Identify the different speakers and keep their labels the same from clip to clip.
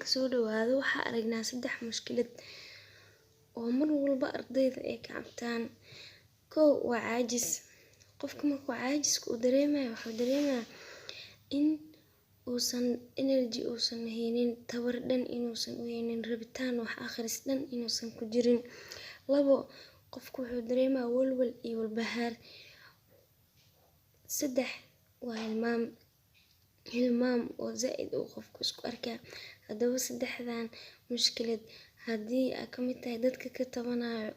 Speaker 1: imtixaanka soo dhawaado waxaa aragnaa 3 mushkilad oo mar walba ardayda ay ka cabtaan. Kow waa caajis. Qofka markuu caajiska uu dareemayo wuxuu dareemayaa in uusan energy uusan haynin, tawar dhan inuusan u haynin, rabitaan wax akhris dhan inuusan ku jirin. Labo, qofku wuxuu dareemaa walwal iyo walbahaar. 3 waa hilmaam oo zaid uu qofku isku arkaa. Haddaba 3dan mushkilad haddii aad ka mid tahay dadka ka tabanayo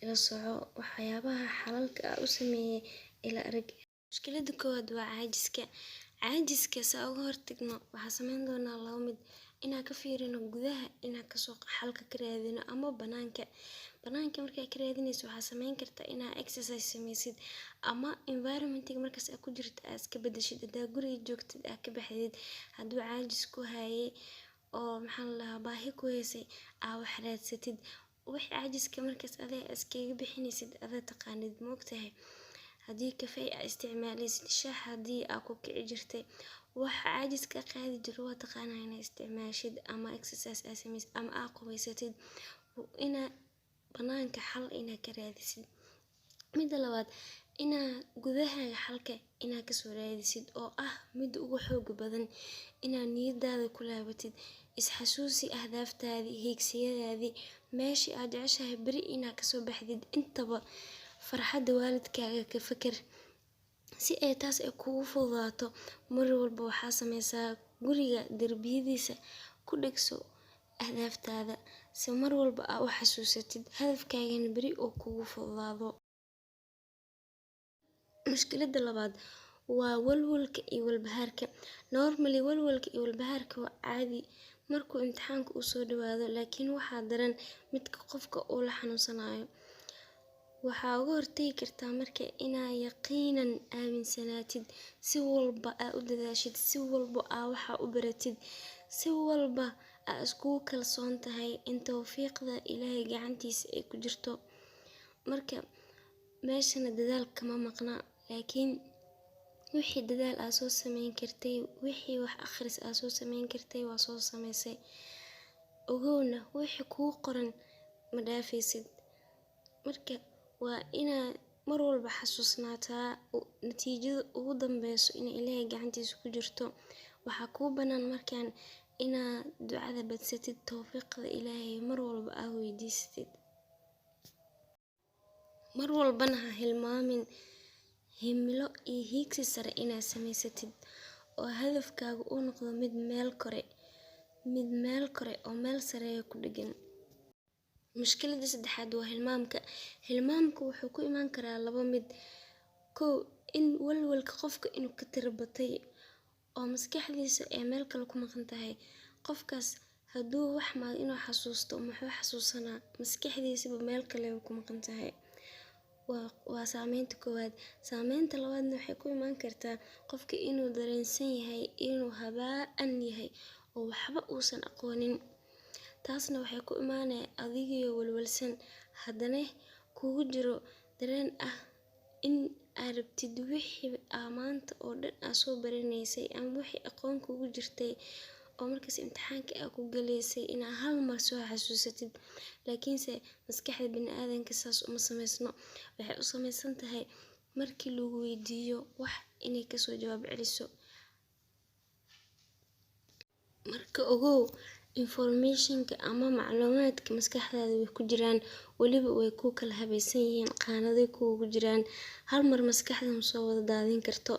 Speaker 1: ila soco waxyaabaha xalalka u sameeyay ila arag. Mushkilada koowaad waa caajiska. Caajiska saa uga hortagno waxaa sameyn doonaa 2 mid inaan ka fiirino gudaha inaan kasoo xalka ka raadino ama banaanka. Banaanka markay ka raadinayso waxaa sameyn kartaa inaa exercise sameysid ama environment-iga markaas aad ku jirto aad iska bedeshid. Hadaa guriga joogtid aad ka baxdid hadduu caajis ku hayay oo baahi ku haysay aa wax raadsatid. Wixii caajiska markaas aday iskaga bixinaysid adaa taqaanid moogtahay. Haddii kafee aad isticmaalaysid, shaah haddii aad ku kici jirtay, waxa caajiska qaadi jiro waa taqaanaa inaa isticmaashid ama exercise aad sameysid ama aad qubaysatid inaa banaanka xal inaa ka raadisid. Mida labaad inaa gudahaaga xalka inaa kasoo raadisid oo ah mid ugu xoog badan inaa niyadaada ku laabatid. Isxasuusi ahdaaftaadii, hiigsiyadaadii, meeshii aad jeceshahay beri inaa kasoo baxdid intaba farxadda waalidkaaga ka fakar. Si ay taas ay kugu fududaato mar walba waxaa sameysaa guriga darbiyadiisa ku dhegso ahdaaftaada si mar walba aad u xasuusatid hadafkaagana beri oo kugu fududaado. Mushkilada labaad waa walwalka iyo walbahaarka. Normally walwalka iyo walbahaarka waa caadi markuu imtixaanka uu soo dhawaado laakiin waxaa daran midka qofka uu la xanuunsanayo. Waxaa uga hortagi kartaa marka inaa yaqiinan aaminsanaatid si walba aad u dadaashid, si walba aad waxa u baratid, si walba aad iskugu kalsoon tahay in tawfiiqda Ilaahay gacantiisa ay ku jirto. Marka meeshana dadaal kama maqna laakiin wixii dadaal aad soo sameyn kartay, wixii wax akhris aad soo sameyn kartay waa soo sameysay. Ogowna wixii kuu qoran ma dhaafaysid. Marka waa inaa mar walba xasuusnaataa natiijada ugu dambeyso in Ilaahay gacantiisa ku jirto. Waxaa kuu banaan markaan inaa ducada badsatid tawfiiqda Ilaahay mar walba aad weydiisatid. Mar walbana ha hilmaamin himilo iyo hiigsi sare inaa sameysatid oo hadafkaaga uu noqdo mid meel kore oo meel sare ku dhagan. Mushkilada 3aad waa hilmaamka. Hilmaamku wuxuu ku imaan karaa 2 mid. Kow in walwalka qofka inuu ka tirbatay oo maskaxdiisa ay meel kale ku maqan tahay. Qofkaas hadduu wax maal inuu xasuusto muxuu xasuusanaa maskaxdiisa meel kale ku maqan tahay. Waa saameynta koowaad. Saameynta labaadna waxay ku imaan kartaa qofka inuu dareensan yahay inuu habaan yahay oo waxba uusan aqoonin. Taasna waxay ku imaanay adigoo walwalsan haddana kugu jiro dareen ah in aad rabtid wixii maanta oo dhan aad soo baranaysay ama wixii aqoon kugu jirtay oo markaas imtixaanka aad ku galeysay inaa hal mar soo xasuusatid. Laakiinse maskaxda bini'aadanka saas uma sameysno. Waxay u sameysan tahay markii lagu weydiiyo wax inay kasoo jawaab celiso. Marka ogow information-ka ama macluumaadka maskaxdaada way ku jiraan waliba way ku kala habaysan yihiin qaanaday kuugu jiraan. Hal mar maskaxda ma soo wada daadin karto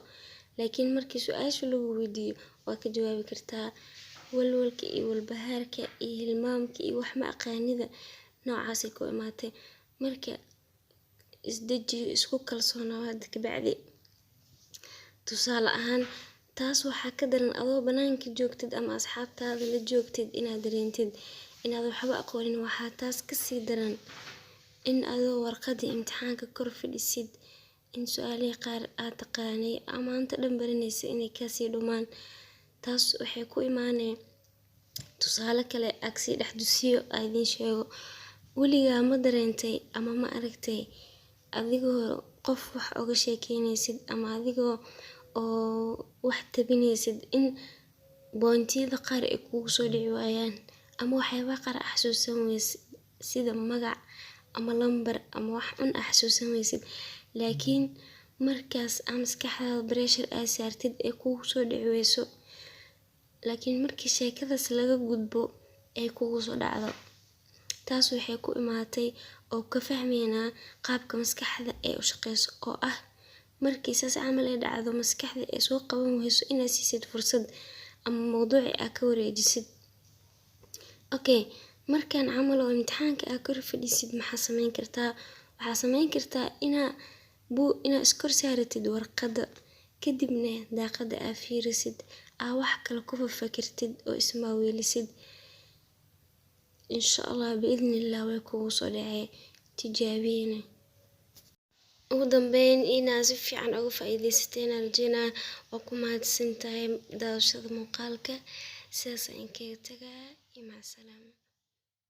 Speaker 1: laakiin markii su'aasha lagu weydiiyo waa ka jawaabi kartaa. Walwalka iyo walbahaarka iyo hilmaamka iyo wax ma aqaanida noocaas ay ku imaatay. Marka isdejiyo isku kalsoonaa hadda ka bacdi. Tusaale ahaan taas waxaa ka daran adoo banaanka joogtid ama asxaabtaada la joogtid inaad dareentid inaad waxba aqoonin. Waxaa taas ka sii daran in adoo warqadii imtixaanka kor fadhisid in su'aalaha qaar aad taqaanay ama anta dhan baranaysa inay ka sii dhumaan. Taas waxay ku imaanay tusaale kale agsi dhexdusiyo aydin sheego. Weligaa ma dareentay ama ma aragtay adigoo qof wax uga sheekeynaysid ama adigoo oo wax tabinaysid in boontiyada qaar ay kugu soo dhici waayaan. ama waxyaaba qaar xasuusan weysid sida magac ama lambar ama wax un xasuusan weysid, laakiin markaas maskaxdaada pressure aad saartid ee kugu soo dhici weyso, laakiin markii sheekadaas laga gudbo ay kugu soo dhacdo, taas waxay ku imaatay oo ka fahmeynaa qaabka maskaxda ee u shaqeyso oo ah markii saas camal ay dhacdo maskaxda ay soo qaban weyso inaad siisid fursad ama mowduuci aad ka wareejisid. Okay, markaan camal oo imtixaanka aad kor fadhiisid maxaa sameyn kartaa? Waxaa sameyn kartaa inaad iskor saaratid warqada, kadibna daaqada aad fiirisid, aad wax kale ku fakirtid oo ismaaweelisid. Insha Allah biidhnillah way kugu soo dhacee, tijaabiyena. Ugu dambeyn inaad si fiican uga faa'iidaysateen rajeynaa waa ku mahadsantahay daawashada muuqaalka. Sidaas ayaan kaga tagaa. Mac salaama.